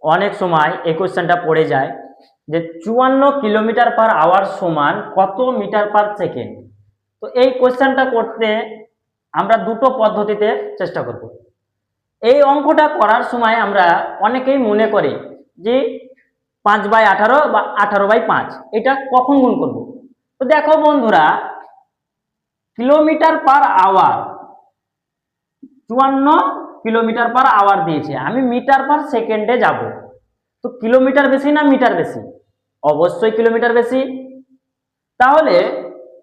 অনেক সময় এই কোশ্চেনটা পড়ে যায় যে 54 কিলোমিটার/আওয়ার সমান কত মিটার/সেকেন্ড। তো এই কোশ্চেনটা করতে আমরা দুটো পদ্ধতিতে চেষ্টা করব। এই অঙ্কটা করার সময় আমরা অনেকেই মনে করি যে 5/18 বা 18/5 এটা কখন গুণ করব। তো দেখো বন্ধুরা, কিলোমিটার/আওয়ার 54 কিলোমিটার/আওয়ার দিয়েছে, আমি মিটার/সেকেন্ডে যাব। তো কিলোমিটার বেশি না মিটার বেশি? অবশ্যই কিলোমিটার বেশি। তাহলে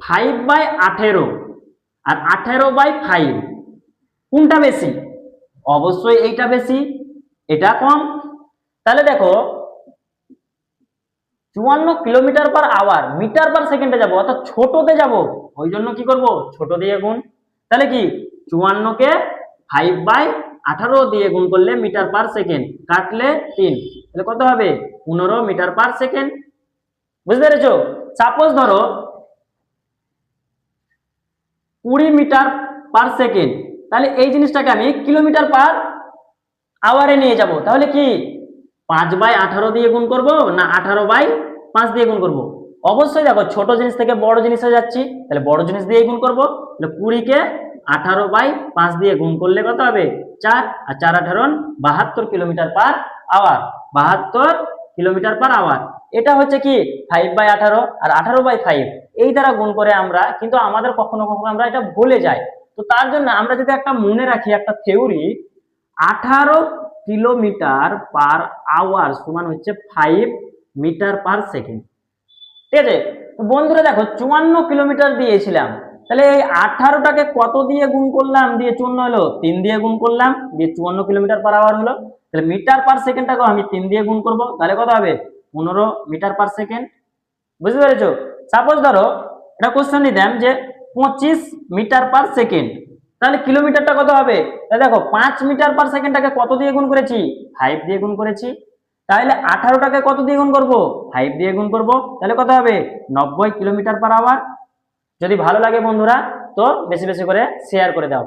5/18 আর 18/5 কোনটা বেশি? অবশ্যই এইটা বেশি, এটা কম। তাহলে দেখো 54 কিলোমিটার/আওয়ার মিটার/সেকেন্ডে যাব, অর্থাৎ ছোটতে যাব, ওই জন্য কি করব, ছোট দিয়ে গুণ। তাহলে কি 54 কে 5/18 দিয়ে গুণ করলে মিটার/সেকেন্ড, কাটলে 3, তাহলে কত হবে? 15 মিটার/সেকেন্ড। বুঝতে পেরেছো? সাপোজ ধরো 20 মিটার/সেকেন্ড, তাহলে এই জিনিসটাকে আমি কিলোমিটার/আওয়ারে নিয়ে যাব। তাহলে কি 5/18 দিয়ে গুণ করব না 18/5 দিয়ে গুণ করব? অবশ্যই দেখো ছোট জিনিস থেকে বড় জিনিসে যাচ্ছি, তাহলে বড় জিনিস দিয়ে গুণ করব। তাহলে 20 কে 18/5 দিয়ে গুণ করলে কত হবে? 4, আর 4 18 72 কিলোমিটার/আওয়ার। 72 কিলোমিটার/আওয়ার। এটা হচ্ছে কি 5/18 আর 18/5 এই দ্বারা গুণ করে আমরা, কিন্তু আমাদের কখনো কখনো আমরা এটা ভুলে যাই। তো তার জন্য আমরা যদি একটা মনে রাখি একটা থিওরি, 18 কিলোমিটার/আওয়ার সমান হচ্ছে 5 মিটার/সেকেন্ড। ঠিক আছে? তো বন্ধুরা দেখো 54 কিলোমিটার দিয়েছিলাম, তাহলে এই 18টাকে কত দিয়ে গুণ করলাম, দিয়ে 54 হলো, 3 দিয়ে গুণ করলাম, দিয়ে 54 কিলোমিটার/আওয়ার হলো। তাহলে মিটার/সেকেন্ডটাকে আমি 3 দিয়ে গুণ করব, তাহলে কত হবে? 15 মিটার/সেকেন্ড। বুঝতে পেরেছো? সাপোজ ধরো এটা কোশ্চেন দিতাম যে 25 মিটার/সেকেন্ড, তাহলে কিলোমিটারটা কত হবে? তাহলে দেখো 5 মিটার/সেকেন্ডটাকে কত দিয়ে গুণ করেছি? 5 দিয়ে গুণ করেছি। তাহলে 18টাকে কত দিয়ে গুণ করব? 5 দিয়ে গুণ করব, তাহলে কত হবে? 90 কিলোমিটার/আওয়ার। যদি ভালো লাগে বন্ধুরা তো বেশি বেশি করে শেয়ার করে দাও।